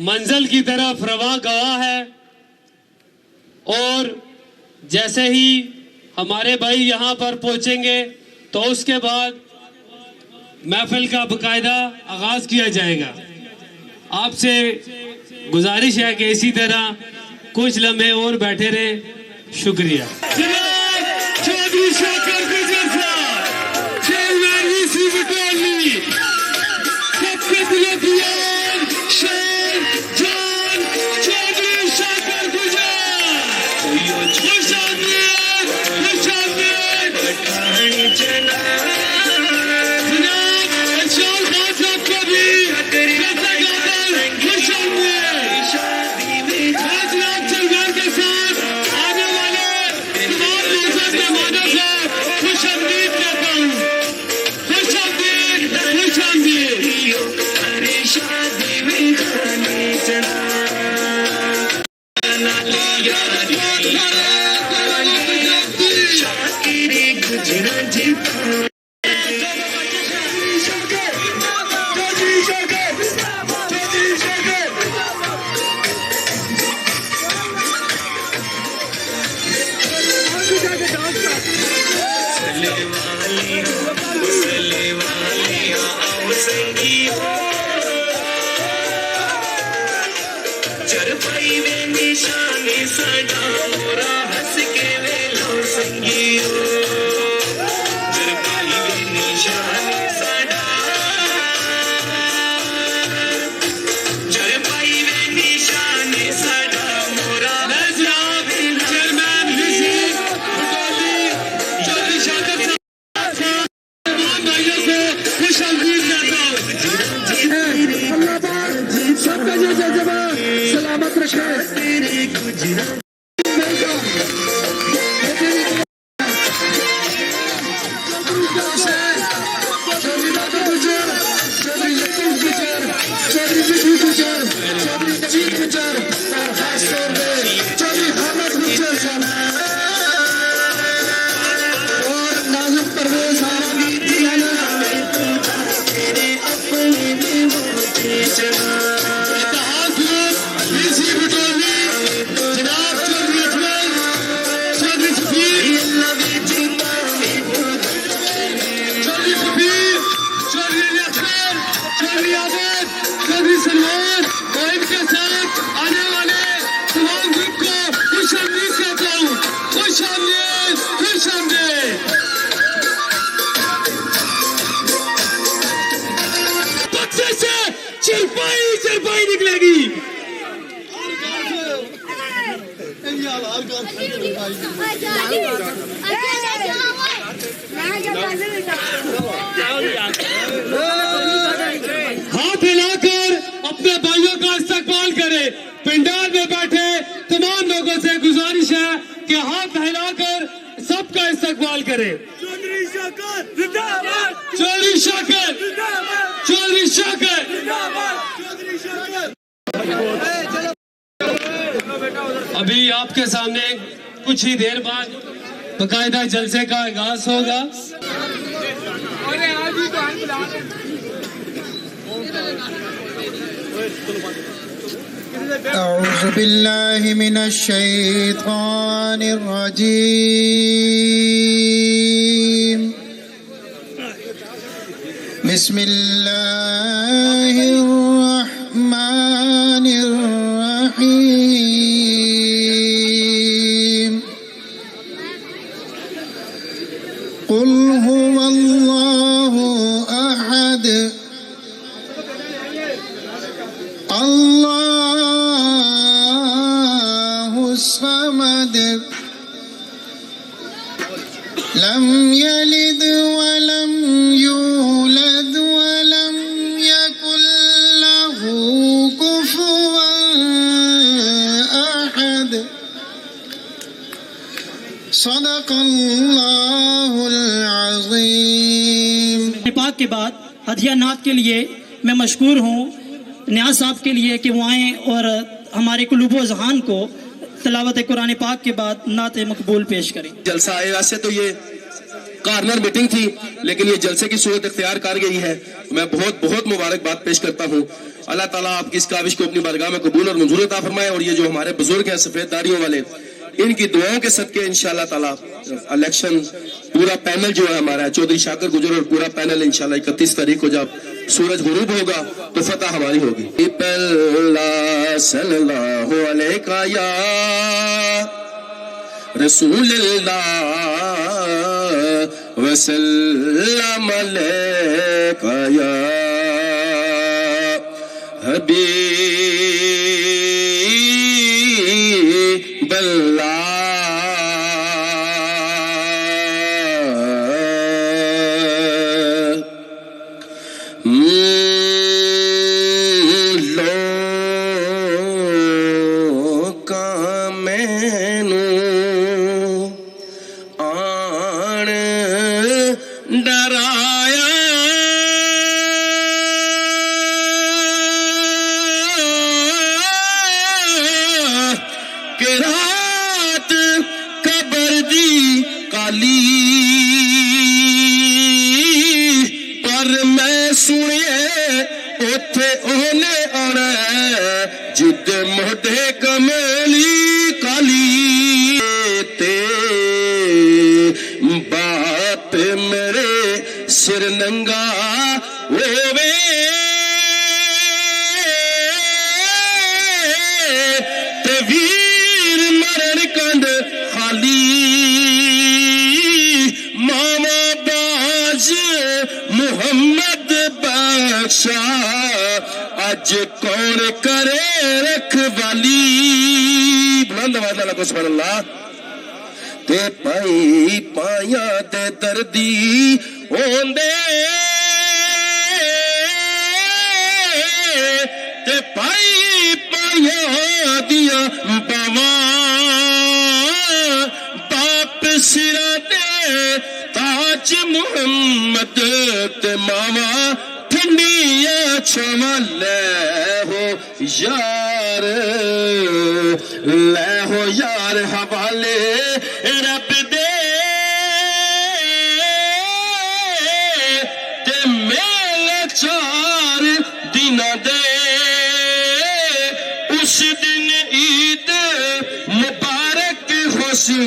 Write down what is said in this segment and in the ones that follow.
منزل کی طرف رواں گواہ ہے اور جیسے ہی ہمارے بھائی یہاں پر پہنچیں گے تو اس کے بعد محفل کا باقاعدہ آغاز کیا جائے گا۔ آپ سے گزارش ہے کہ اسی طرح کچھ لمحے اور بیٹھے رہیں۔ شکریہ۔ چرپائی نکلے گی۔ ہاتھ ہلا کر اپنے بھائیوں کا استقبال کرے۔ پنڈال میں بیٹھے تمام لوگوں سے گزارش ہے کہ ہاتھ ہلا کر سب کا استقبال کرے۔ چودھری شاکر زندہ باد، چودھری شاکر زندہ باد، چودھری شاکر زندہ باد، چودھری شاکر۔ ابھی آپ کے سامنے کچھ ہی دیر بعد باقاعدہ جلسے کا آغاز ہوگا۔ اعوذ باللہ من الشیطان الرجیم، بسم اللہ الرحمن الرحیم، قل هو اللہ احد اللہ الصمد لم یلد ولم یولد ولم یکن له کفوا احد، صدق اللہ العظیم۔ پاک کے بعد ہدیہ نعت کے لیے میں مشکور ہوں نیاز صاحب کے لیے کہ وہ آئیں اور ہمارے قلوب و اذہان کو تلاوت قرآن پاک کے بعد نعت مقبول پیش کریں۔ جلسہ ہے، ویسے تو یہ کارنر میٹنگ تھی لیکن یہ جلسے کی صورت اختیار کر گئی ہے. میں بہت بہت مبارکباد پیش کرتا ہوں. اللہ تعالیٰ آپ کی اس کاوش کو اپنی بارگاہ میں قبول اور منظور عطا فرمائے. اور یہ جو ہمارے بزرگ ہیں سفید داڑیوں والے, ان کی دعاؤں کے صدقے انشاءاللہ تعالیٰ الیکشن پورا پینل جو ہے ہمارا چودھری شاکر گجر اور پورا پینل انشاءاللہ 31 تاریخ کو جب سورج غروب ہوگا تو فتح ہماری ہوگی. صلی اللہ علیہ یا رسول اللہ وسلم علیہ یا حبیب اللہ. اج کون کرے رکھوالی بلند آواز اللہ کو سبحان اللہ. تے پائی پایا تے دردی ہوندے تے پائی پایا دیا باواں باپ سرا دے تاج محمد تے ماواں ٹھنڈیاں چھواں لے ہو یار لے ہو یار حوالے رب دے تے میلے 4 دن دے اس دن عید مبارک خوشی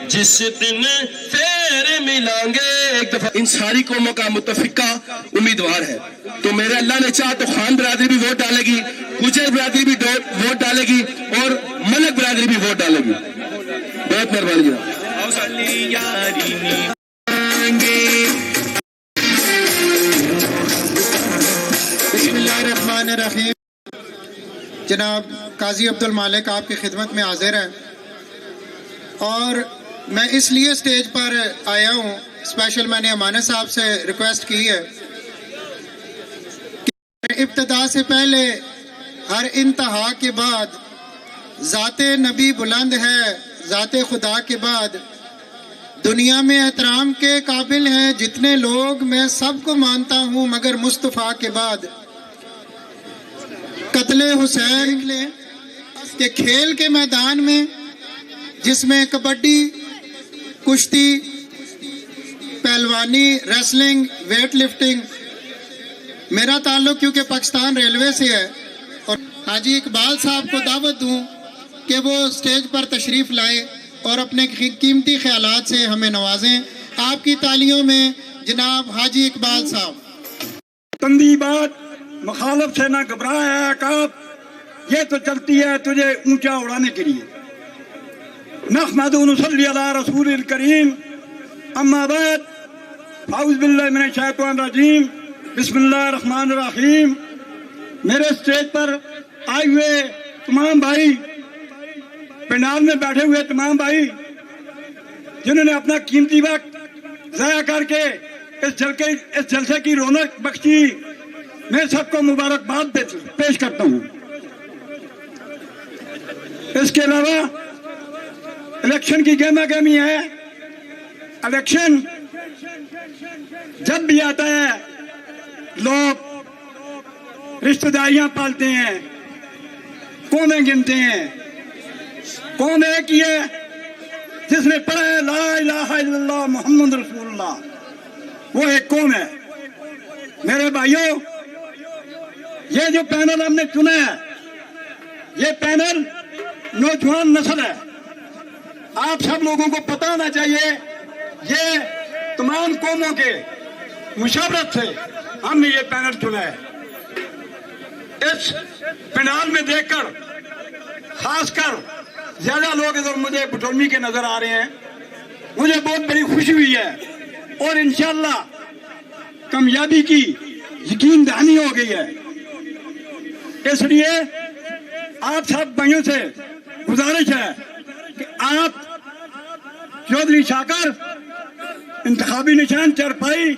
جس دن پھر ملیں گے. ایک دفعہ ان ساری قوموں کا متفقہ امیدوار ہے تو میرے اللہ نے چاہا تو خان برادری بھی ووٹ ڈالے گی, گجر برادری بھی ووٹ ڈالے گی اور ملک برادری بھی ووٹ ڈالے گی. بہت مہربانی جناب. بسم اللہ الرحمن الرحیم. جناب قاضی عبد المالک آپ کی خدمت میں حاضر ہیں اور میں اس لیے سٹیج پر آیا ہوں, اسپیشل میں نے امانت صاحب سے ریکویسٹ کی ہے کہ ابتدا سے پہلے ہر انتہا کے بعد ذات نبی بلند ہے, ذات خدا کے بعد دنیا میں احترام کے قابل ہیں جتنے لوگ, میں سب کو مانتا ہوں مگر مصطفیٰ کے بعد. قتل حسین کے کھیل کے میدان میں جس میں کبڈی, کشتی, پہلوانی, ریسلنگ, ویٹ لفٹنگ, میرا تعلق کیونکہ پاکستان ریلوے سے ہے اور حاجی اقبال صاحب کو دعوت دوں کہ وہ سٹیج پر تشریف لائے اور اپنے قیمتی خیالات سے ہمیں نوازیں. آپ کی تالیوں میں جناب حاجی اقبال صاحب. تندی بات مخالف سے نہ گھبرایا ہے عقاب, یہ تو چلتی ہے تجھے اونچا اڑانے کے لیے. نحمد و نصلی علی رسول الکریم, اما بعد اعوذ باللہ من الشیطان الرجیم, بسم اللہ الرحمن الرحیم. میرے سٹیج پر آئے ہوئے تمام بھائی, پنڈال میں بیٹھے ہوئے تمام بھائی جنہوں نے اپنا قیمتی وقت ضائع کر کے اس جلسے کی رونق بخشی, میں سب کو مبارکباد پیش کرتا ہوں. اس کے علاوہ الیکشن کی گہما گہمی ہے. الیکشن جب بھی آتا ہے لوگ رشتہ داریاں پالتے ہیں, قومیں گنتے ہیں. قوم ایک ہی ہے جس نے پڑھا ہے لا الہ الا اللہ محمد رسول اللہ، وہ ایک قوم ہے۔ میرے بھائیوں، یہ جو پینل ہم نے چنا ہے، یہ پینل نوجوان نسل ہے۔ آپ سب لوگوں کو پتہ ہونا چاہیے، یہ تمام قوموں کے مشاورت سے ہم نے یہ پینل چنا ہے۔ اس پینل میں دیکھ کر خاص کر زیادہ لوگ ادھر مجھے بٹولمی کے نظر آ رہے ہیں، مجھے بہت بڑی خوشی ہوئی ہے، اور انشاءاللہ کامیابی کی یقین دہانی ہو گئی ہے۔ اس لیے آپ سب بھائیوں سے گزارش ہے کہ آپ چودھری شاکر انتخابی نشان چرپائی،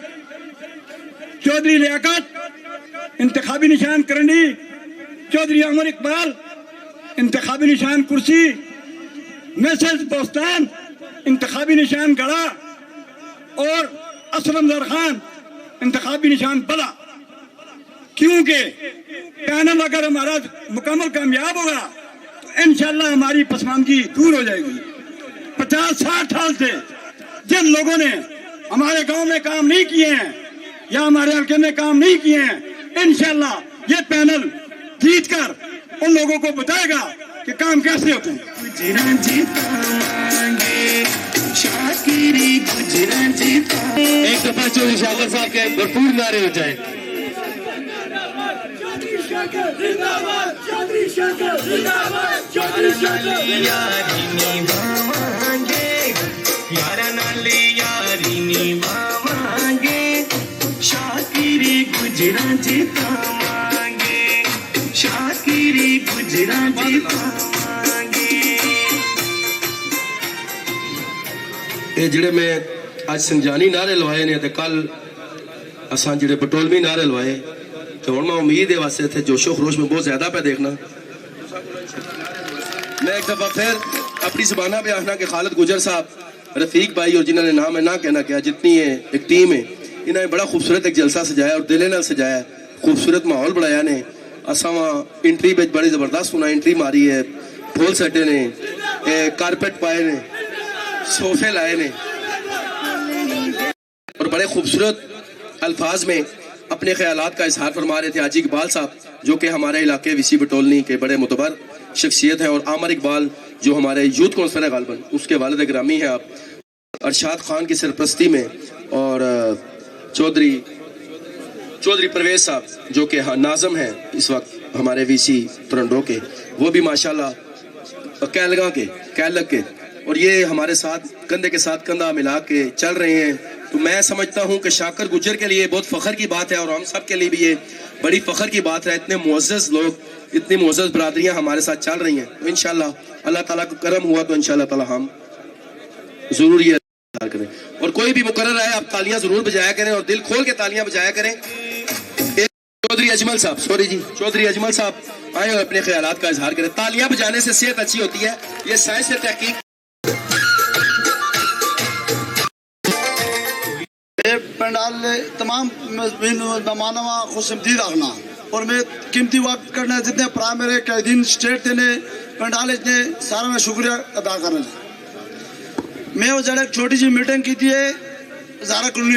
چودھری لیاقت انتخابی نشان کرنڈی، چودھری عمر اقبال انتخابی نشان کرسی، میسج بوستان انتخابی نشان گڑھا، اور اسلم زر خان انتخابی نشان بلا۔ کیونکہ پینل اگر ہمارا مکمل کامیاب ہوگا تو انشاءاللہ ہماری پسماندگی دور ہو جائے گی۔ 50-60 سال سے جن لوگوں نے ہمارے گاؤں میں کام نہیں کیے ہیں یا ہمارے حلقے میں کام نہیں کیے ہیں، انشاءاللہ یہ پینل جیت کر ان لوگوں کو بتائے گا کہ کام کیسے ہوتے ہیں۔ ایک دفعہ چودھری شاکر صاحب کے بھرپور نعرے ہو جائیں۔ یہ جڑے میں آج سنجانی نعرے لوائے نے تے کل اسان جڑے پٹولمی نعرے لوائے، تو ہن میں امید ہے واسطے تھے جوش و خروش میں بہت زیادہ پہ دیکھنا۔ میں ایک دفعہ پھر اپنی زبانہ پہ آخنا کہ خالد گجر صاحب، رفیق بھائی اور جنہوں نے نام ہے نہ کہنا کیا، جتنی ہے ایک ٹیم ہے، انہوں نے بڑا خوبصورت ایک جلسہ سجایا اور دلے نال سجایا، خوبصورت ماحول بڑھایا نے۔ اساں وہاں انٹری بچ بڑی زبردست ہونا انٹری ماری ہے، پھول سٹے نے، کارپیٹ پائے نے، صوفے لائے نے، اور بڑے خوبصورت الفاظ میں اپنے خیالات کا اظہار فرما رہے تھے حاجی اقبال صاحب، جو کہ ہمارے علاقے وی سی بٹولنی کے بڑے معتبر شخصیت ہیں، اور عامر اقبال جو ہمارے یوتھ کونسلر ہے غالباً، اس کے والد گرامی ہیں آپ، ارشاد خان کی سرپرستی میں، اور چودھری پرویز صاحب جو کہ ناظم ہیں اس وقت ہمارے وی سی ترنڈو کے، وہ بھی ماشاءاللہ کیلگ کے، اور یہ ہمارے ساتھ کندھے کے ساتھ کندھا ملا کے چل رہے ہیں۔ تو میں سمجھتا ہوں کہ شاکر گجر کے لیے بہت فخر کی بات ہے، اور ہم سب کے لیے بھی یہ بڑی فخر کی بات ہے، اتنے معزز لوگ، اتنی معزز برادریاں ہمارے ساتھ چل رہی ہیں۔ تو انشاءاللہ اللہ تعالیٰ کو کرم ہوا تو انشاءاللہ تعالیٰ ہم ضرور یہ ادا کریں، اور کوئی بھی مقرر ہے آپ تالیاں ضرور بجایا کریں، اور دل کھول کے تالیاں بجایا کریں۔ چودھری اجمل صاحب، چودھری اجمل صاحب آئے اور اپنے خیالات کا اظہار کریں۔ تالیاں بجانے سے صحت اچھی ہوتی ہے، یہ سائنس سے تحقیق۔ پنڈال تمام مہمانوں خوش آمدید آخنا، اور میں قیمتی وقت کرنا جتنے پرا میرے قائدین اسٹیٹ نے پنڈال نے سارا میں شکریہ ادا کرنا۔ میں وہ جڑے ایک چھوٹی سی میٹنگ کی تھی زارا کلونی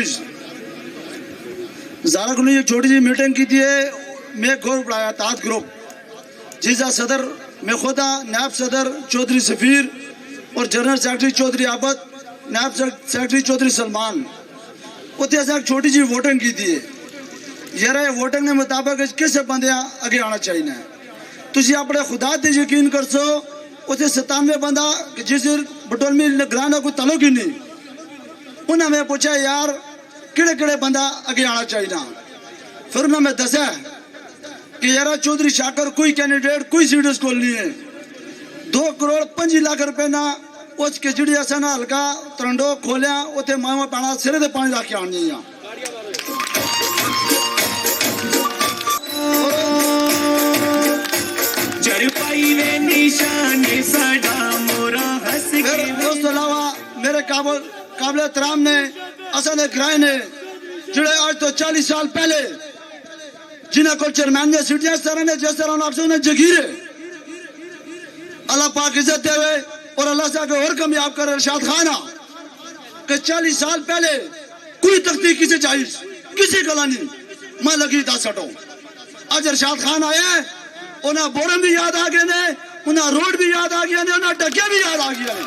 ایک چھوٹی سی میٹنگ کی تھی، میں گروپ بڑھایا تحت گروپ، جس کا صدر میں خود ہاں، نائب صدر چودھری سفیر اور جنرل سیکرٹری چودھری عابد، نائب سیکرٹری چودھری سلمان۔ اتنے ایک چھوٹی جی ووٹنگ کی تھی، یار ووٹنگ کے مطابق کس بندے اگے آنا چاہیے۔ تھی اپنے خدا تے یقین کر سو، اتنے 97 بندہ جس بٹولمی نگران کوئی تعلق ہی نہیں، انہیں میں پوچھا یار کہڑے کہڑے بندہ اگے آنا چاہیے۔ پھر انہوں نے دسا کہ یار چودھری شاکر کوئی کینڈیڈیٹ کوئی سیٹ اس کو نہیں ہے، 2 کروڑ 25 لاکھ روپے نہ اس کے جڑی اصا نہ ہلکا ترنڈو کھولیا، اتنے ماوا پینا سرے دے 5 لاکھ آنی ہیں۔ اس علاوہ میرے قابل احترام نے اصل گرائے نے جڑے آج تو 40 سال پہلے جنہیں کو چیئرمین نے سیٹیاں اس طرح نے جس طرح آپ سے جگیرے اللہ پاک عزت دے ہوئے اور اللہ سے آگے اور کامیاب کرے ارشاد خانہ کہ 40 سال پہلے کوئی تختی کسی چاہیے کسی گلا نہیں میں لگی 10 سٹوں آج ارشاد خان آیا ہے انہیں بورم بھی یاد آ گئے نے انہیں روڈ بھی یاد آ گیا نے انہیں ڈکے بھی یاد آ گیا نے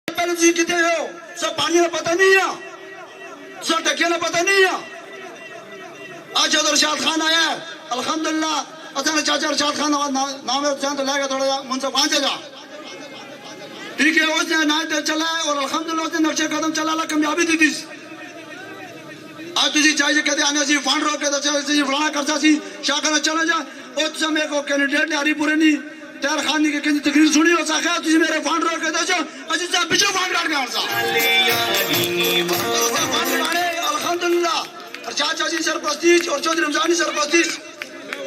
پہلے جی کتے ہو سب پانی نہ پتہ نہیں ہے سب ڈکے نہ پتہ نہیں ہے آج جب ارشاد خان آیا ہے الحمدللہ اچھا چاچا ارشاد خان نام ہے تو لے گا تھوڑا منصف پہنچے گا ٹھیک ہے اس نے نائٹ چلا ہے اور الحمدللہ اس نے نقشے قدم چلا اللہ کامیابی دی تھی آج تجھے چاہیے کہتے آنے سی فانڈ رو کہتے چاہیے فلانا کرتا سی شاہ کرنا چلا جا اور تجھے میں کو کینڈیڈیٹ نے ہری پورے نہیں تیار خانی کے کہیں تقریر سنی ہو سا خیر تجھے میرے فانڈ رو کہتے چاہیے اجھے سے پیچھو فانڈ کاٹ گیا ہرسا الحمدللہ اور چاچا جی سرپرستیج اور چودھری رمضانی سرپرستیج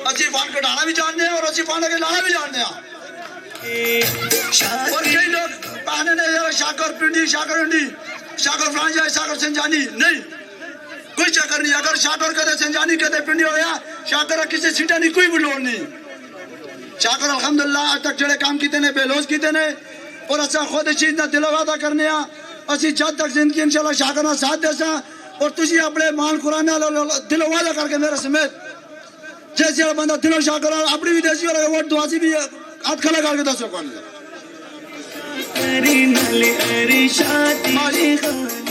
اچھی فانڈ کٹانا بھی جانتے ہیں اور اچھی فانڈ کے لانا بھی جانتے ہیں اور کئی لوگ پہنے نے شاکر پنڈی شاکر انڈی شاکر فلان جائے شاکر سنجانی نہیں کوئی چکر نہیں اگر شاکر کہتے سنجانی کہتے پنڈی ہو گیا شاکر کسی سیٹا نہیں کوئی بھی لوڑ نہیں شاکر الحمدللہ آج تک جڑے کام کیتے نے بے لوز کیتے نے اور اچھا خود چیز نہ دل وعدہ کرنے اسی جد تک زندگی انشاءاللہ شاکر نہ ساتھ دے سا اور تجھے اپنے مان قرآن دل وعدہ کر کے میرے سمیت جیسے بندہ دلوں شاکر اپنی بھی دیسی اور ووٹ دعاسی بھی ہاتھ کھلا کر کے دس سکوں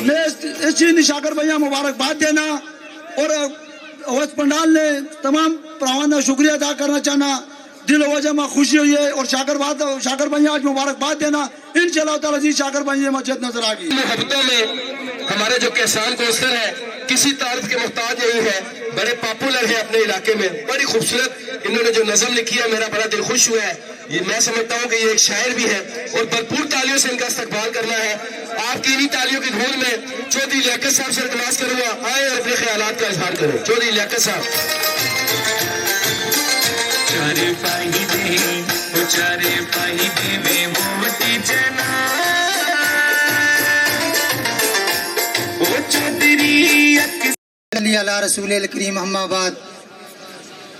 میں اس چیز شاکر بھیا مبارکباد دینا اور اویس پنڈال نے تمام پراوان کا شکریہ ادا کرنا چاہنا دل و وجہ میں خوشی ہوئی ہے اور شاکر بھیا آج مبارکباد دینا انشاءاللہ تعالی جی شاکر بھیا مسجد نظر آ گئی محبتوں میں ہمارے جو کہسان کوثر ہے کسی تعریف کے محتاج نہیں ہے بڑے پاپولر ہے اپنے علاقے میں بڑی خوبصورت انہوں نے جو نظم لکھی ہے میرا بڑا دل خوش ہوا ہے یہ میں سمجھتا ہوں کہ یہ ایک شاعر بھی ہے اور بھرپور تالیوں سے ان کا استقبال کرنا ہے آپ کی انہی تالیوں کی دھون میں چودھری لیاقت صاحب سے التماس کروں گا آئے اور اپنے خیالات کا اظہار کریں چودھری لیاقت صاحب چارے پائی دے میں موتی جنا وہ چودھری علی علی رسول الکریم اما بعد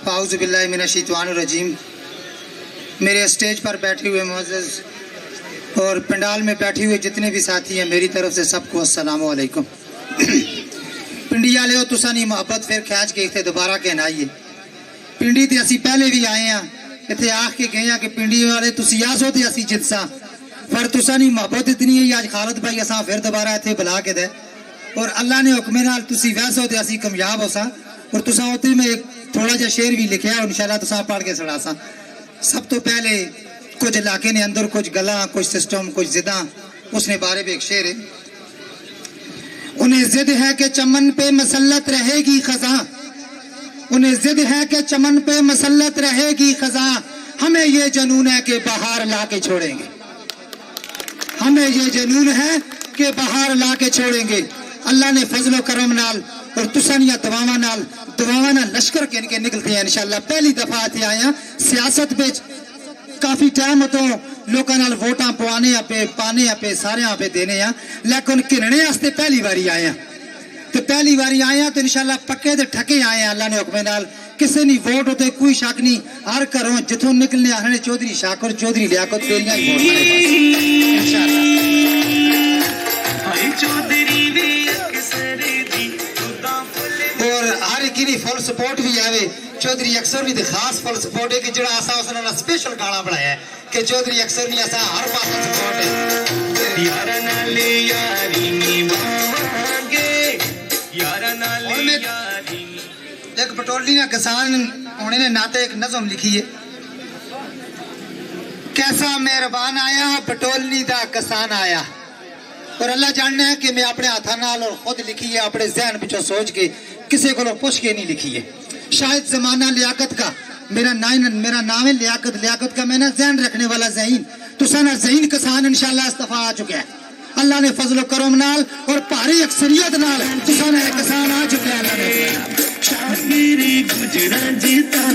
اعوذ باللہ من الشیطان الرجیم میرے اسٹیج پر بیٹھے ہوئے معزز اور پنڈال میں بیٹھے ہوئے جتنے بھی ساتھی ہیں میری طرف سے سب کو السلام علیکم پنڈی والے ہو تسا نہیں محبت پھر کھینچ کے اتنے دوبارہ کہنا آئیے پنڈی تے اسی پہلے بھی آئے ہیں اتنے آخ کے گئے ہیں کہ پنڈی والے تسی آس ہوتے اسی جتسا پر تسا نہیں محبت اتنی ہے آج خالد بھائی اساں پھر دوبارہ اتنے بلا کے دے اور اللہ نے حکم نال تسی ویسے ہوتے اسی کامیاب ہو سا اور تسا ہوتے میں ایک تھوڑا جا شعر بھی لکھا ہے انشاءاللہ تسا پڑھ کے سنا سا سب تو پہلے کچھ علاقے نے اندر کچھ گلا کچھ سسٹم کچھ زداں اس نے بارے میں ایک شعر ہے انہیں ضد ہے کہ چمن پہ مسلط رہے گی خزاں انہیں ضد ہے کہ چمن پہ مسلط رہے گی خزاں ہمیں یہ جنون ہے کہ بہار لا کے چھوڑیں گے ہمیں یہ جنون ہے کہ بہار لا کے چھوڑیں گے اللہ نے فضل و کرم نال اور تسانیہ دعاواں نال لشکر کے ان کے نکلتے ہیں انشاءاللہ پہلی دفعہ آتے آئے ہیں سیاست بچ کافی ٹائم تو لوکاں نال ووٹاں پوانے پہ پانے پہ سارے پہ دینے ہیں لیکن کننے واسطے پہلی باری آئے ہیں تو پہلی باری آئے ہیں تو انشاءاللہ پکے تے ٹھکے آئے ہیں اللہ نے حکم نال کسی نہیں ووٹ ہوتے کوئی شک نہیں ہر گھروں جتوں نکلنے آنے چودھری شاکر چودھری لیاقت تیریاں ہی ووٹ ہمارے پاس انشاءاللہ اور ہر ایک فل سپورٹ بھی آوے چودھری اکثر بھی خاص فل سپورٹ ہے کہ جڑا ایسا اس نے سپیشل گانا بنایا ہے کہ چودھری اکثر نہیں ایسا ہر پاس سپورٹ ہے یارا نالے یاری نیوانگے یارا نالے یاری ایک پٹولی نے کسان ہونے نے ناتے ایک نظم لکھی ہے کیسا مہربان آیا پٹولنی دا کسان آیا اور اللہ جاننا ہے کہ میں اپنے ہاتھاں نال اور خود لکھی ہے اپنے ذہن پچھو سوچ کے کسی کو پوچھ کے نہیں لکھی ہے شاید زمانہ لیاقت کا میرا نام ہے لیاقت کا میں نے ذہن رکھنے والا ذہین تو سنا ذہین کسان انشاءاللہ استفا آ چکے ہیں اللہ نے فضل و کرم نال اور پاری اکثریت نال تو سنا کسان آ چکے ہیں اللہ نے شاگری گجرا جیتا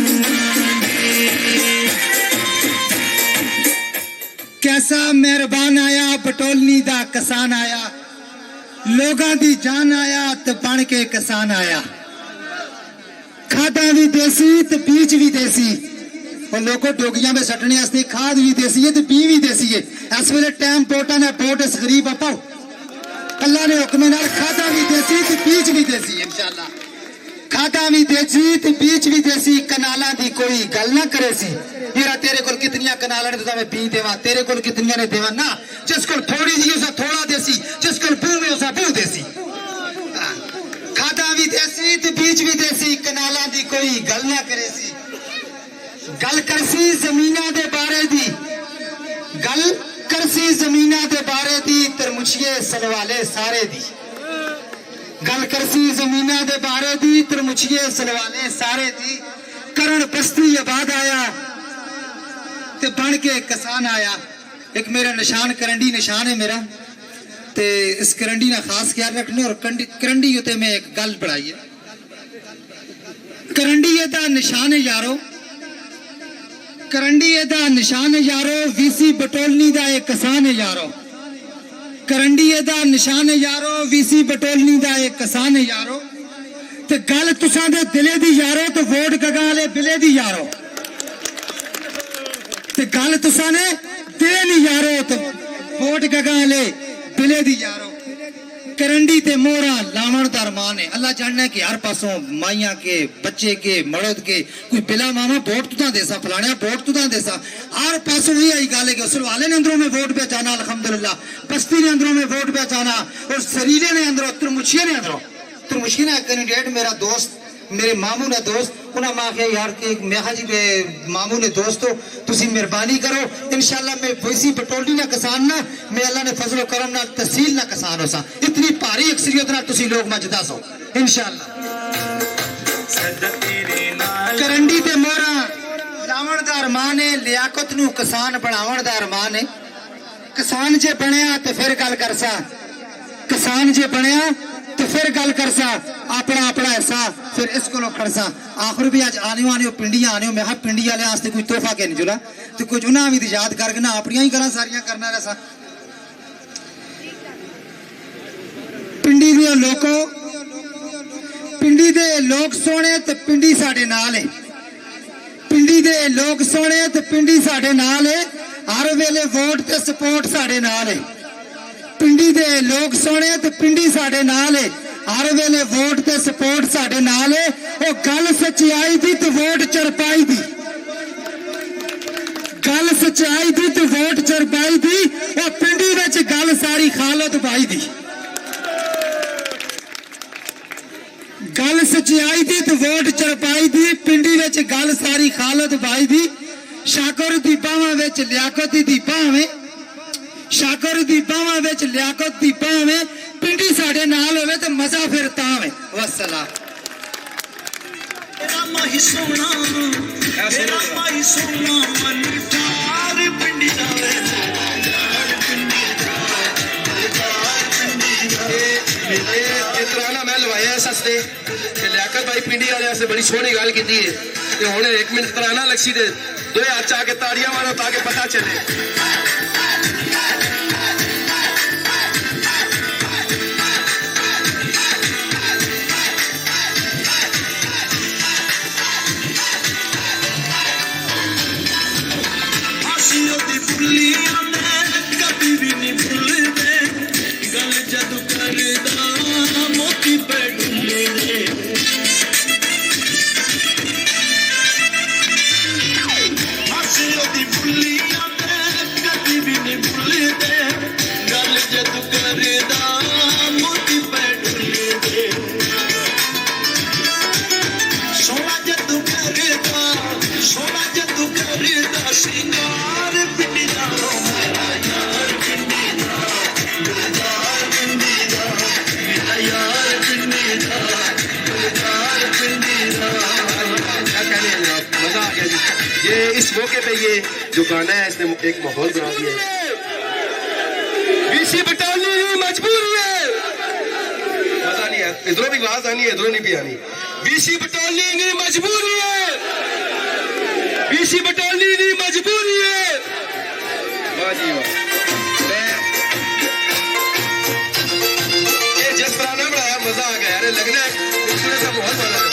کیسا مہربان آیا پٹولنی دا کسان آیا لوگاں دی جان آیا تو بن کے کسان آیا کھادا بھی دیسی تو بیج بھی دیسی اور لوگوں ڈوگیاں میں سٹنے واسطے کھاد بھی دیسی ہے تے بی بھی دیسی ہے اس ویلے ٹائم پوٹا نے پوٹ اس غریب اپاؤ اللہ نے حکم نال کھادا بھی دیسی تے بیج بھی دیسی ہے انشاءاللہ کھادا بھی دیسی تے بیج بھی دیسی کنالاں دی کوئی گل نہ کرے سی میرا تیرے کول کتنیاں کنالاں نے تے میں بی دیواں تیرے کول کتنیاں نے دیواں نہ جس کول تھوڑی جی اسا تھوڑا دیسی جس کول بو میں اسا بو دیسی کھادا بھی دیسی تے بیج بھی دیسی کنالاں دی کوئی گل نہ کرے سی گل کرسی زمیناں دے بارے دی گل کرسی زمیناں دے بارے دی ترمچھیے سلوالے سارے دی گل کرسی زمیناں دے بارے دی ترمچھیے سلوالے سارے دی کرن بستی آباد آیا تے بن کے کسان آیا ایک میرا نشان کرنڈی نشان ہے میرا تے اس کرنڈی نہ خاص خیال رکھنے اور کرنڈی ہوتے میں ایک گل پڑھائی ہے کرنڈی دا نشان ہے یارو کرنڈی دا نشان ہے یارو وی سی بٹولنی دا ایک کسان ہے یارو کرنڈی دا نشان ہے یارو وی سی بٹولنی دا ایک کسان ہے یارو تے گل تساں دے دلے دی یارو تو ووٹ گگاں والے بلے دی یارو تے گل تساں نے دلے دی یارو تو ووٹ گگاں والے بلے دی یارو کرنڈی تے مورا لاون دا ارمان ہے اللہ جاننا ہے کہ ہر پاسوں مائیاں کے بچے کے مرد کے کوئی بلا ماما ووٹ تو دیسا فلانیا ووٹ تو دیسا ہر پاسوں یہ آئی گال ہے کہ اسر والے نے اندروں میں ووٹ پہچانا الحمدللہ بستی نے اندروں میں ووٹ پہچانا اور سریلے نے اندروں ترمچھیے نے اندروں ترمچھیے نے کینڈیڈیٹ میرا دوست میرے ماموں نے دوست انہاں ماں کہ یار کہ میں جی ماموں نے دوستو تسی مہربانی کرو انشاءاللہ میں ویسی بٹولی نہ کسان نہ میں اللہ نے فضل و کرم نہ تحصیل نہ کسان ہو سا اتنی پاری اکثریت نہ تسی لوگ مجدہ سو انشاءاللہ کرنڈی تے مورا لاون دا ارمان ہے لیاقت نو کسان بناون دا ارمان ہے کسان جے بنیا تے پھر گل کرسا کسان جے بنیا تو پھر گل کرسا اپنا اپنا ایسا پھر اس کو کھڑسا آخر بھی آج آنے پنڈیاں آنے میں ہاں پنڈی والے آستے کوئی تحفہ کے نہیں جلا تو کچھ انہاں بھی یاد کر کے نہ اپنیاں ہی کرا ساریاں کرنا رہسا پنڈی دے لوکو پنڈی دے لوگ سونے تو پنڈی ساڑے نال ہے پنڈی دے لوگ سونے تو پنڈی ساڑے نال ہے ہر ویلے ووٹ تے سپورٹ ساڑے نال ہے پنڈی دے لوگ سونے تو پنڈی ساڑے نال ہے ہر ویلے ووٹ تے سپورٹ ساڑے نال ہے او گل سچائی دی تو ووٹ چرپائی دی گل سچائی دی تو ووٹ چرپائی دی او پنڈی وچ گل ساری خالد بھائی دی گل سچائی دی تو ووٹ چرپائی دی پنڈی وچ گل ساری خالد بھائی دی شاکر دی باواں وچ لیاقت دی باواں شاکر دی باواں وچ لیاقت دی باواں پنڈی ساڈے نال ہوے تے مزہ پھر تاں ہے والسلام تیرا ماہی سونا تیرا ماہی سونا من تار پنڈی دا ترانہ میں لوایا اس ہستے کہ لیاقت بھائی پنڈی والے سے بڑی سونی گل کی ہے کہ ہوں ایک منٹ ترانہ لگسی دے دو ہاتھ چاہ کے تاڑیاں مارو تاکہ پتہ چلے اس موقع پہ یہ جو گانا ہے اس نے ایک ماحول بنا دیا ہے بی سی بٹالین مجبوری ہے مزہ نہیں ہے ادھروں بھی آواز آنی ہے ادھروں نہیں بھی آنی بی سی بٹالین مجبوری ہے بی سی بٹالین مجبوری ہے واہ جی واہ یہ جس طرح نہ بڑھایا مزہ آ گیا یار لگنا ہے تھوڑا سا بہت مزہ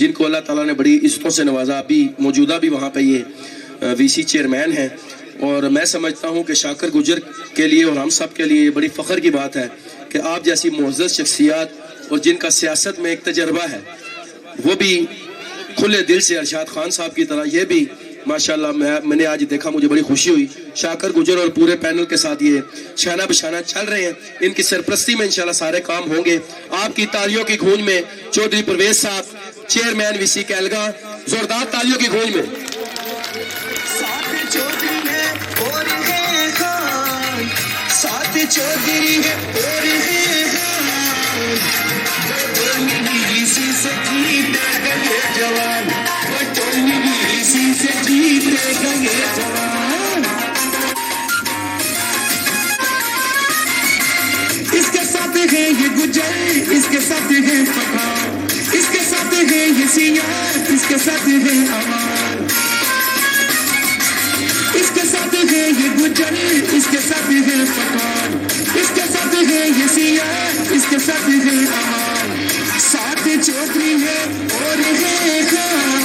جن کو اللہ تعالیٰ نے بڑی عزتوں سے نوازا. ابھی موجودہ بھی وہاں پہ یہ وی سی چیئرمین ہیں, اور میں سمجھتا ہوں کہ شاکر گجر کے لیے اور ہم سب کے لیے یہ بڑی فخر کی بات ہے کہ آپ جیسی معزز شخصیات اور جن کا سیاست میں ایک تجربہ ہے, وہ بھی کھلے دل سے ارشاد خان صاحب کی طرح یہ بھی ماشاءاللہ میں نے آج دیکھا, مجھے بڑی خوشی ہوئی. شاکر گجر اور پورے پینل کے ساتھ یہ شانہ بشانہ چل رہے ہیں. ان کی سرپرستی میں انشاءاللہ سارے کام ہوں گے. آپ کی تالیوں کی گونج میں چودھری پرویز صاحب چیئرمین وی سی کہلگاں, زوردار تالیوں کی گونج میں. ساتھ چودھری ہے اور ہے خان, ساتھ چودھری ہے اور ہے خان, اسی سے جیتے گا یہ جوان, اسی سے جیتے گا یہ جوان. اس کے ساتھ ہے یہ گجر, اس کے ساتھ ہے پٹھان, اس کے ساتھ ہے یہ سیاہ, اس کے ساتھ ہے امان. اس کے ساتھ ہے یہ گجر, اس کے ساتھ ہے پٹھان, اس کے ساتھ ہے یہ سیاہ, اس کے ساتھ ہے امان. ساتھ چودھری ہے اور ہے خان,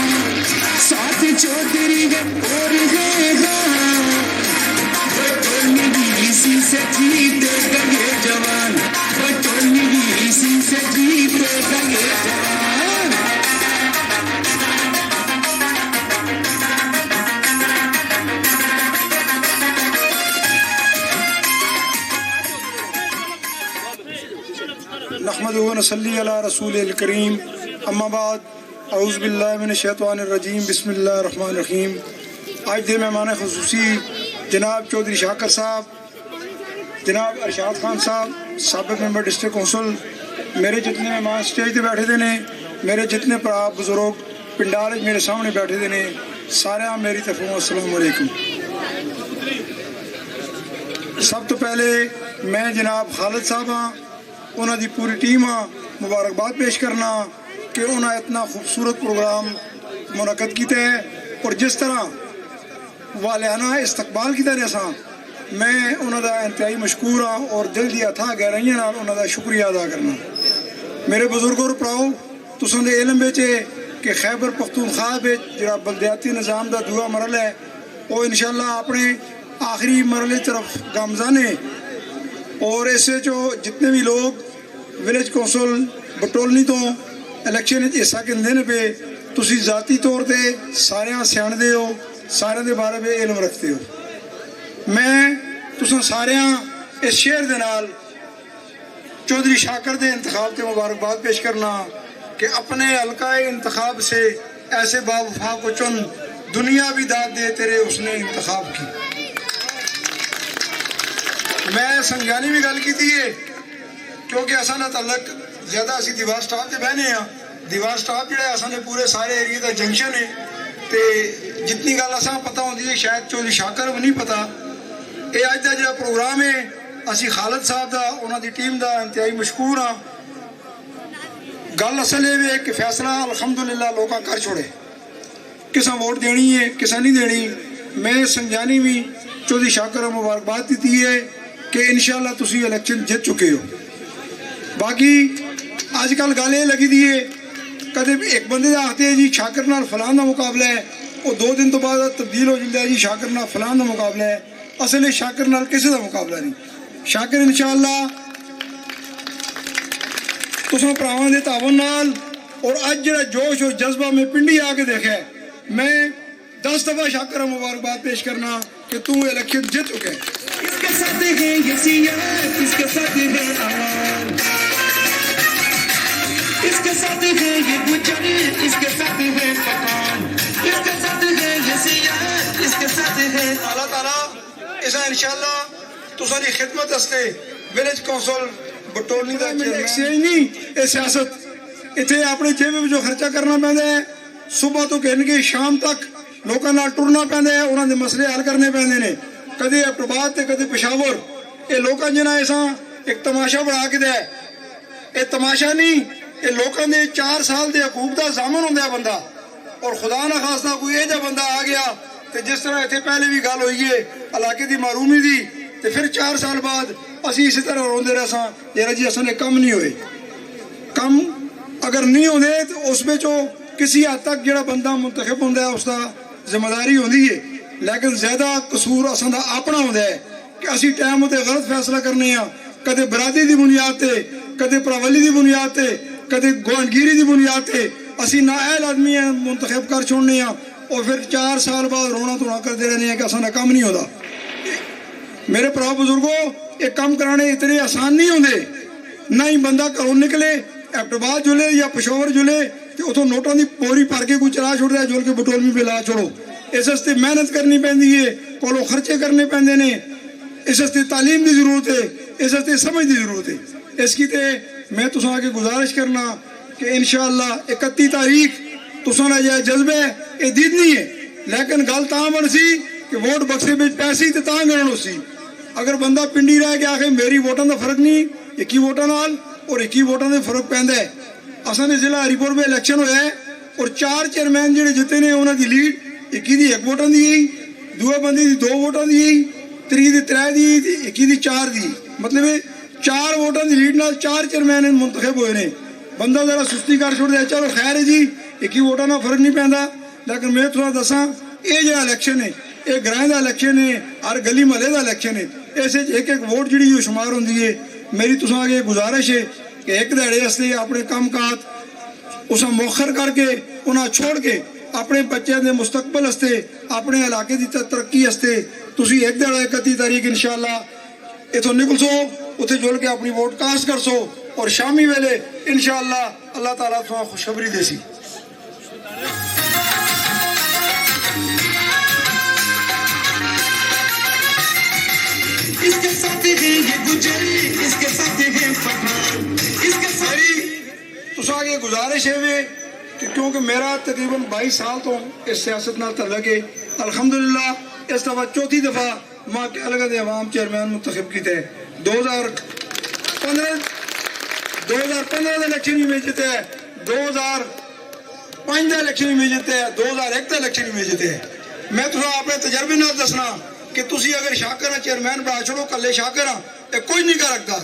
ساتھ چودھری ہے اور ہے خان, بٹولنی اسی سے جیتے گا یہ جوان, بٹولنی اسی سے جیتے گا یہ جوان. نحمد و نصلی علی رسول الکریم, اما بعد, اعوذ باللہ من الشیطان الرجیم, بسم اللہ الرحمن الرحیم. آج دے مہمان خصوصی جناب چودھری شاکر صاحب, جناب ارشاد خان صاحب, سابق ممبر ڈسٹرکٹ کونسل, میرے جتنے مہمان سٹیج تے بیٹھے دے نے, میرے جتنے پرا بزرگ پنڈال میرے سامنے بیٹھے دے نے, سارے میری طرفوں السلام علیکم. سب تو پہلے میں جناب خالد صاحب ہاں, انہوں دی پوری ٹیم ہاں, مبارکباد پیش کرنا کہ انہوں نے اتنا خوبصورت پروگرام منعقد کیتے ہیں, اور جس طرح والانہ استقبال کیتا جیسا میں انہوں دا انتہائی مشکور ہاں, اور دل دی اتھا گہرائیاں نال انہوں دا شکریہ ادا کرنا. میرے بزرگوں اور پراؤ, تساں دے علم وچ ہے کہ خیبر پختونخوا وچ جڑا بلدیاتی نظام دا دوسرا مرحلہ ہے, وہ انشاءاللہ اپنے آخری مرحلے طرف گامزن ہے. اور اس جو جتنے بھی لوگ ولیج کونسل بٹولنی تو الیکشن حصہ کندے نے پہ, تسی ذاتی طور تے سارے سیاح دے ہو, سارے دے بارے میں علم رکھتے ہو. میں تساں سارے اس شہر دے نال چودھری شاکر دے انتخاب تے مبارکباد پیش کرنا کہ اپنے حلقہ انتخاب سے ایسے باوفا کو چن, دنیا بھی داد دے تیرے اس نے انتخاب کی. میں سنجانی بھی گل کی تھی ہے, کیونکہ اصل نہ تعلق زیادہ اسی دیوار سٹاپ تے بہنے ہاں. دیوار سٹاپ جڑا اصل نے پورے سارے ایریے کا جنکشن ہے, تے جتنی گل اصل پتہ ہوتی ہے شاید چودھری شاکر کو نہیں پتہ. یہ اج کا جڑا پروگرام ہے, اسی خالد صاحب دا, انہوں دی ٹیم دا انتہائی مشکور ہاں. گل اصل یہ ہے کہ فیصلہ الحمدللہ لوگاں کر چھوڑے, کساں ووٹ دینی ہے کساں نہیں دینی. میں سنجانی بھی چودھری شاکر کو مبارکباد دیتی ہے کہ انشاءاللہ تسی الیکشن جیت چکے ہو. باقی آج کل گل یہ لگی دی ہے, کدے ایک بندے دا آتے ہیں جی شاکر نال فلان دا مقابلہ ہے, وہ 2 دن تو بعد تبدیل ہو جاتا ہے جی شاکر نال فلان دا مقابلہ ہے. اصل شاکر نال کسی دا مقابلہ نہیں. شاکر انشاءاللہ تساں پراواں دے تعاون نال, اور اج جڑا جوش اور جذبہ میں پنڈی آ کے دیکھا ہے, میں 10 دفعہ شاکر کو مبارکباد پیش کرنا کہ تو الیکشن جیت چکے. اس کے ساتھ ہے یہ سیاہ, اس کے ساتھ ہے امان, اس کے ساتھ ہے یہ گجر, اس کے ساتھ ہے پٹھان, اس کے ساتھ ہے یہ سیاہ, اس کے ساتھ ہے. اللہ تعالیٰ ایسا انشاءاللہ تساں دی خدمت واسطے ولیج کونسل بٹولنی دا چیئرمین نہیں, یہ سیاست اتنے اپنے جیب میں جو خرچہ کرنا پیندا ہے, صبح تو کہن کے شام تک لوکاں نال ٹرنا پیندا ہے, انہاں دے مسئلے حل کرنے پیندے نے. کدے اپٹباد تے کدے پشاور, یہ لوکاں جنہاں ایسا ایک تماشا بنا کے دے, یہ تماشا نہیں, یہ لوکاں دے 4 سال دے حقوق دا ضامن ہوندا ہے بندہ. اور خدا نہ خاصہ کوئی یہ جا بندہ آ گیا تے جس طرح اتنے پہلے بھی گل ہوئی ہے علاقے دی معرومی دی, تے پھر 4 سال بعد اسی اسی طرح روندے رہ ساں یار جی اصل کم نہیں ہوئے. کم اگر نہیں ہوندے تو اس میں جو کسی حد تک جڑا بندہ منتخب ہوتا ہے اس کا ذمہ داری ہوتی ہے، لیکن زیادہ قصور اصل کا اپنا ہوتا ہے کہ اسی ٹائم اتنے غلط فیصلہ کرنے ہاں، کدے برادری کی بنیاد تے، کدے پراولی کی بنیاد تے، کدے گوانگیری کی بنیاد تے اسی نااہل آدمی منتخب کر چھوڑنے ہاں، اور پھر 4 سال بعد رونا دھونا کرتے رہنے ہیں کہ اصل کام نہیں ہوتا۔ میرے پراؤ بزرگوں، یہ کام کرانے اتنے آسان نہیں ہوتے، نہ ہی بندہ گھروں نکلے ایبٹ آباد جلے یا پشاور جلے تو اتوں نوٹوں کی پوری بھر کے کوئی چلا چھوڑتا ہے، جل کے بٹولوی پہ لا چھوڑو۔ اس واسطے محنت کرنی پہنتی ہے، کولو خرچے کرنے پہنتے ہیں، اس واسطے تعلیم کی ضرورت ہے، اس واسطے سمجھ کی ضرورت ہے۔ اس کی تے میں تساں آگے گزارش کرنا کہ انشاءاللہ 31 تاریخ تساں نے جائے جذبہ یہ دیدنی ہے، لیکن گل تاں بن سی کہ ووٹ بکسے میں پیسی تے تاں گرن ہو سی۔ اگر بندہ پنڈی رہ کے آخے میری ووٹاں دا فرق نہیں 21 ووٹاں نال اور 21 ووٹاں دے فرق پیندا ہے۔ اصل نے ضلع ہری پور میں الیکشن ہویا ہے اور 4 چیئرمین جڑے جتے نے انہاں دی لیڈ 21 دی 1 ووٹاں دی گئی، دوے بندے دی 2 ووٹاں دی گئی، 3 دی 3 دی، 21 دی 4 دی، مطلب 4 ووٹاں دی لیڈ نال 4 چیئرمین منتخب ہوئے نے۔ بندہ ذرا سستی کر چھوڑ دے، چلو خیر ہے جی 21 ووٹاں نال فرق نہیں پیندا، لیکن میں تھوڑا دساں یہ جو الیکشن ہے یہ گرائیں دا الیکشن ہے، ہر گلی محلے دا الیکشن ہے، ایسے ایک ایک ووٹ جڑی جو شمار ہوندی ہے۔ میری تساں اگے گزارش ہے کہ ایک دہڑے واسطے اپنے کام کاج اساں موخر کر کے انہاں چھوڑ کے اپنے بچوں دے مستقبل واسطے اپنے علاقے دی ترقی واسطے تسی ایک دہڑا 31 تاریخ انشاءاللہ اتوں نکل سو، اتنے جل کے اپنی ووٹ کاسٹ کر سو اور شامی ویلے انشاءاللہ اللہ تعالیٰ تساں خوشخبری دے سی۔ اس کے ساتھ ہے یہ گجر، اس کے ساتھ ہے پٹھان، اس کے ساتھ تساں آگے گزارش ہے کہ کیونکہ میرا تقریباً 22 سال تو اس سیاست نال تعلق ہے، الحمدللہ اس دفعہ 4تھی دفعہ ماں کے الگ عوام چیئرمین منتخب کیتے ہیں۔ 2015 دے الیکشن میں جیتے ہیں، 2005 دے الیکشن میں جیتے ہیں، 2001 دے الیکشن میں جیتے ہیں۔ میں تھوڑا اپنے تجربے نال دسنا کہ تسی اگر شاکر چیئرمین بنا چھوڑو کلے شاکر یہ کوئی نہیں کر رکھتا۔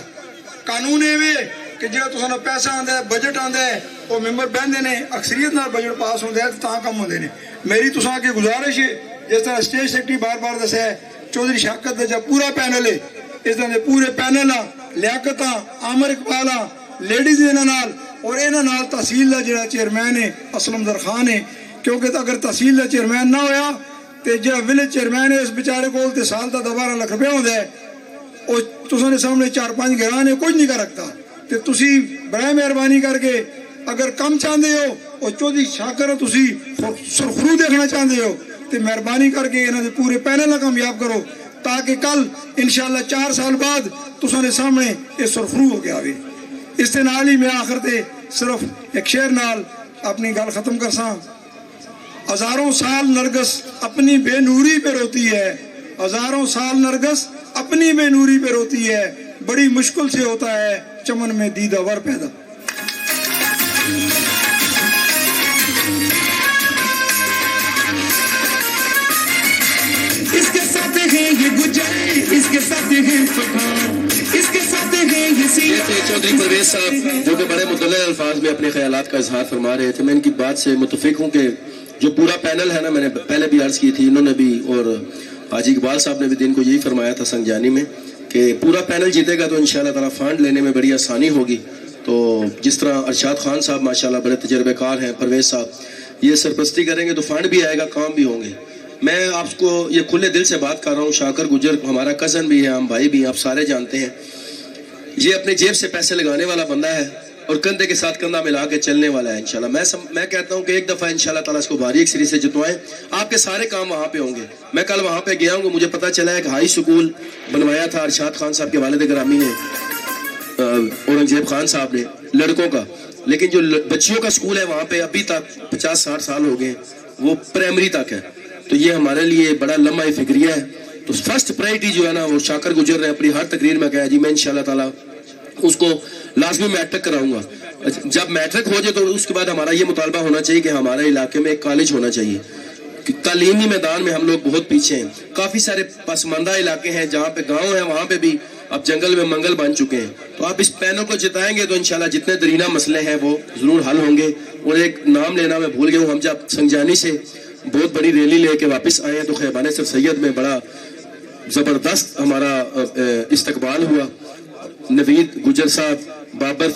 قانون ہے کہ جو تساں پیسہ آندا ہے، بجٹ آندا ہے، وہ ممبر بہندے نے، اکثریت نال بجٹ پاس ہوندا ہے تاں کم ہوندے نے۔ میری تساں کی گزارش ہے جس طرح اسٹیج سیکرٹری بار بار دسیا ہے، چودھری شوکت دا جب پورا پینل ہے، اس طرح پورے پینل لیاقتاں عامر اقبال لیڈیز انہاں نال اور انہاں نال تحصیل دا جڑا چیئرمین ہے اسلم در خان ہے، کیونکہ اگر تحصیل دا چیئرمین نہ ہویا تے جڑا ولیج چیئرمین ہے اس بیچارے کول تے سال دا 12 لاکھ روپے ہوندا ہے، اور تساں دے سامنے 4-5 گھراں نے کچھ نہیں کر رکھتا۔ تے تسی برائے مہربانی کر کے اگر کم چاہتے ہو اور چودھری شاکر ہو تسی سرخرو دیکھنا چاہتے ہو تے مہربانی کر کے انہاں دے پورے پینل کامیاب کرو تاکہ کل انشاءاللہ 4 سال بعد تساں دے سامنے یہ سرخرو ہو کے آوے۔ اس دے نال ہی میں آخر تے صرف ایک شعر نال اپنی گل ختم کرساں۔ ہزاروں سال نرگس اپنی بے نوری پہ روتی ہے، ہزاروں سال نرگس اپنی بے نوری پہ روتی ہے، بڑی مشکل سے ہوتا ہے چمن میں دیدہ ور پیدا۔ اس کے ساتھ ہے یہ گجر، اس کے ساتھ ہے پٹھان، اس کے ساتھ ہے یہ سیاہ۔ چودھری پرویز صاحب جو کہ بڑے مدلل الفاظ میں اپنے خیالات کا اظہار فرما رہے تھے، میں ان کی بات سے متفق ہوں کہ جو پورا پینل ہے نا، میں نے پہلے بھی عرض کی تھی، انہوں نے بھی اور حاجی اقبال صاحب نے بھی دن کو یہی فرمایا تھا سنجانی میں کہ پورا پینل جیتے گا تو انشاءاللہ تعالیٰ فنڈ لینے میں بڑی آسانی ہوگی۔ تو جس طرح ارشاد خان صاحب ماشاءاللہ بڑے تجربے کار ہیں، پرویز صاحب یہ سرپرستی کریں گے تو فنڈ بھی آئے گا، کام بھی ہوں گے۔ میں آپ کو یہ کھلے دل سے بات کر رہا ہوں، شاکر گجر ہمارا کزن بھی ہے، ہم بھائی بھی ہیں، آپ سارے جانتے ہیں، یہ اپنے جیب سے پیسے لگانے والا بندہ ہے اور کندھے کے ساتھ کندھا ملا کے چلنے والا ہے انشاءاللہ۔ میں کہتا ہوں کہ ایک دفعہ انشاءاللہ تعالیٰ اس کو بھاری ایکسری سے جتوائیں، آپ کے سارے کام وہاں پہ ہوں گے۔ میں کل وہاں پہ گیا ہوں، مجھے پتہ چلا ہے کہ ہائی سکول بنوایا تھا ارشاد خان صاحب کے والد گرامی نے، اورنگزیب خان صاحب نے، لڑکوں کا، لیکن جو بچیوں کا سکول ہے وہاں پہ ابھی تک 50-60 سال ہو گئے، وہ پرائمری تک ہے۔ تو یہ ہمارے لیے بڑا لمحہ فکریہ ہے۔ تو فرسٹ پرائرٹی جو ہے نا وہ شاکر گجر نے اپنی ہر تقریر میں کہا جی میں انشاءاللہ تعالیٰ اس کو لازمی میٹرک کراؤں گا۔ جب میٹرک ہو جائے تو اس کے بعد ہمارا یہ مطالبہ ہونا چاہیے کہ ہمارے علاقے میں ایک کالج ہونا چاہیے۔ تعلیمی میدان میں ہم لوگ بہت پیچھے ہیں، کافی سارے پسماندہ علاقے ہیں جہاں پہ گاؤں ہیں، وہاں پہ بھی اب جنگل میں منگل بن چکے ہیں۔ تو آپ اس پینل کو جتائیں گے تو انشاءاللہ جتنے درینہ مسئلے ہیں وہ ضرور حل ہوں گے۔ اور ایک نام لینا میں بھول گیا ہوں. ہم جب سنجانی سے بہت بڑی ریلی لے کے واپس آئے ہیں تو خیبان سر سید میں بڑا زبردست ہمارا استقبال ہوا. نوید گجر صاحب، بابر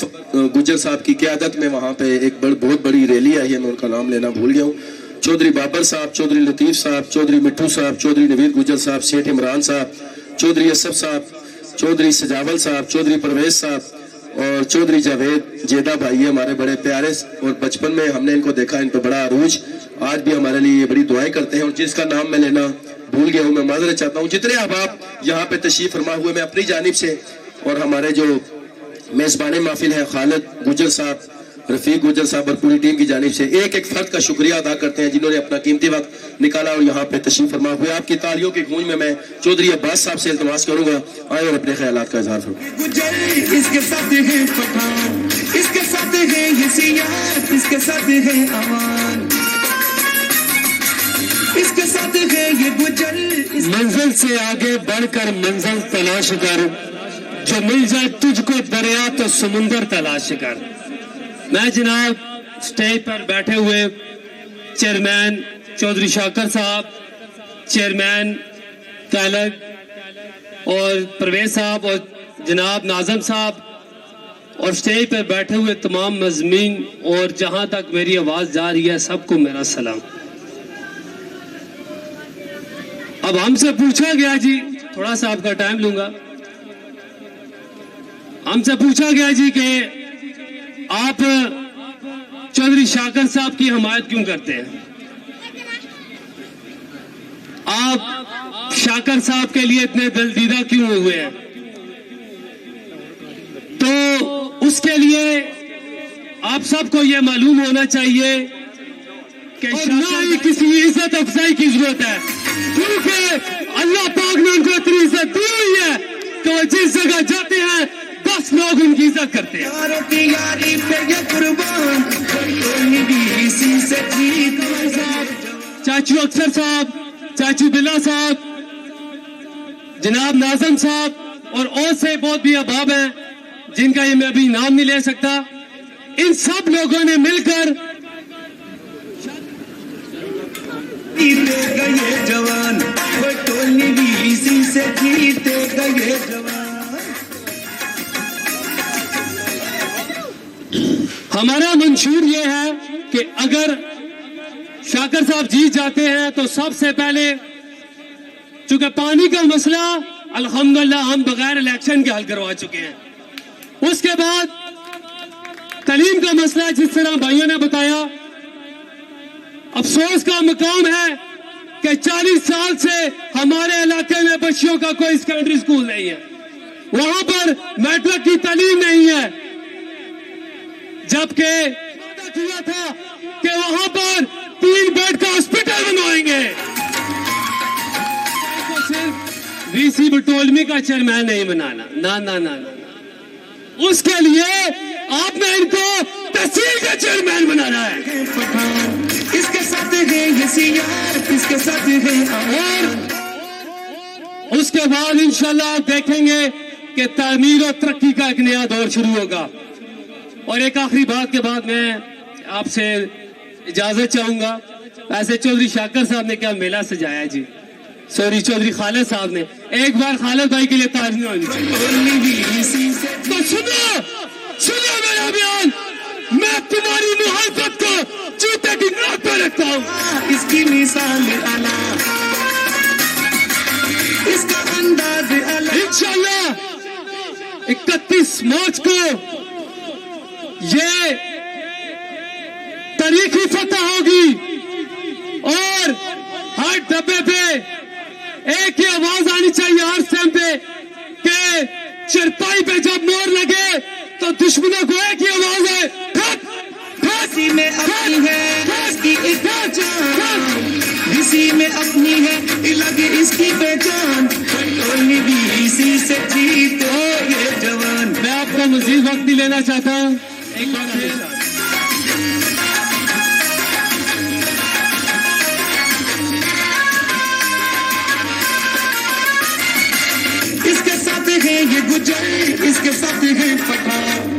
گجر صاحب کی قیادت میں وہاں پہ ایک بہت بڑی ریلی آئی ہے، میں ان کا نام لینا بھول گیا ہوں. چودھری بابر صاحب، چودھری لطیف صاحب، چودھری مٹھو صاحب، چودھری نوید گجر صاحب، سیٹھ عمران صاحب، چودھری اسف صاحب، چودھری سجاول صاحب، چودھری پرویز صاحب اور چودھری جاوید جیدہ بھائی ہمارے بڑے پیارے، اور بچپن میں ہم نے ان کو دیکھا، ان پہ بڑا عروج، آج بھی ہمارے لیے یہ بڑی دعائیں کرتے ہیں. اور جس کا نام میں لینا بھول گیا ہوں میں معذرت چاہتا ہوں. جتنے احباب یہاں پہ تشریف فرما ہوئے، میں اپنی جانب سے اور ہمارے جو میزبان محفل ہیں خالد گجر صاحب، رفیق گجر صاحب اور پوری ٹیم کی جانب سے ایک ایک فرد کا شکریہ ادا کرتے ہیں جنہوں نے اپنا قیمتی وقت نکالا اور یہاں پہ تشریف فرما ہوئے. آپ کی تالیوں کی گونج میں چودھری عباس صاحب سے التماس کروں گا آئے اور اپنے خیالات کا اظہار فرمائیں. اس کے ساتھ ہے پٹھان، اس کے ساتھ ہے یہ سیاحت، اس کے ساتھ ہے امان، اس کے ساتھ ہے یہ گجر. منزل سے آگے بڑھ کر منزل تلاش کر، جو مل جائے تجھ کو دریا تو سمندر تلاش کر. میں جناب سٹیج پر بیٹھے ہوئے چیئرمین چودھری شاکر صاحب، چیئرمین کیلگ اور پرویز صاحب اور جناب ناظم صاحب اور سٹیج پر بیٹھے ہوئے تمام مضمین اور جہاں تک میری آواز جا رہی ہے سب کو میرا سلام. اب ہم سے پوچھا گیا جی، تھوڑا سا آپ کا ٹائم لوں گا، ہم سے پوچھا گیا جی کہ آپ چودھری شاکر صاحب کی حمایت کیوں کرتے ہیں، آپ شاکر صاحب کے لیے اتنے دلدیدہ کیوں ہوئے ہیں. تو اس کے لیے آپ سب کو یہ معلوم ہونا چاہیے کہ نہ ہی کسی عزت افزائی کی ضرورت ہے، کیونکہ اللہ پاک نے ان کو اتنی عزت دی ہوئی ہے کہ وہ جس جگہ جاتے ہیں 10 لوگ ان کی عزت کرتے ہیں. یاروں کی یاری پہ یہ قربان، کوئی بھی اسی سے جیت. چاچو اکثر صاحب، چاچو بلا صاحب، جناب ناظم صاحب اور سے بہت بھی احباب ہیں جن کا یہ میں ابھی نام نہیں لے سکتا. ان سب لوگوں نے مل کر جیتے گئے جوان، وہ ٹولی بھی اسی سے جیتے گئے جوان. ہمارا منشور یہ ہے کہ اگر شاکر صاحب جیت جاتے ہیں تو سب سے پہلے، چونکہ پانی کا مسئلہ الحمدللہ ہم بغیر الیکشن کے حل کروا چکے ہیں، اس کے بعد تعلیم کا مسئلہ جس طرح بھائیوں نے بتایا، افسوس کا مقام ہے کہ 40 سال سے ہمارے علاقے میں بچیوں کا کوئی سیکنڈری اسکول نہیں ہے، وہاں پر میٹرک کی تعلیم نہیں ہے، جبکہ وعدہ کیا تھا کہ وہاں پر 3 بیڈ کا ہاسپٹل بنوائیں گے. صرف وی سی بٹولمی کا چیئرمین نہیں بنانا، نہ اس کے لیے آپ نے ان کو تحصیل کا چیئرمین بنانا ہے. اس کے ساتھ ہے یہ سیاحت، اس کے ساتھ ہے امان. اور اس کے بعد انشاءاللہ آپ دیکھیں گے کہ تعمیر اور ترقی کا ایک نیا دور شروع ہوگا. اور ایک آخری بات کے بعد میں آپ سے اجازت چاہوں گا. ایسے چودھری شاکر صاحب نے کیا میلہ سجایا جی، سوری چودھری خالد صاحب نے. ایک بار خالد بھائی کے لیے تعریف ہونی چاہیے. تو سنو میرا بیان، میں تمہاری محبت کو جوتے کی نوک پہ رکھتا ہوں. اس کی مثال اعلیٰ، اس کا انداز اعلیٰ. انشاءاللہ 31 مارچ کو یہ تاریخی فتح ہوگی اور ہر ڈبے پہ ایک ہی آواز آنی چاہیے ہر سٹیم پہ کہ چرپائی پہ جب مور لگے تو دشمنوں کو ایک ہی آواز ہے، اسی میں اپنی ہے اس کی پہچان، اسی میں اپنی ہے الگ اس کی پہچان. کوئی بھی اسی سے جیتے یہ جوان. میں آپ کو مزید وقت نہیں لینا چاہتا ہوں. ایک بار پھر اس کے ساتھ ہے یہ گجر، اس کے ساتھ ہے پٹھان.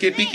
KPK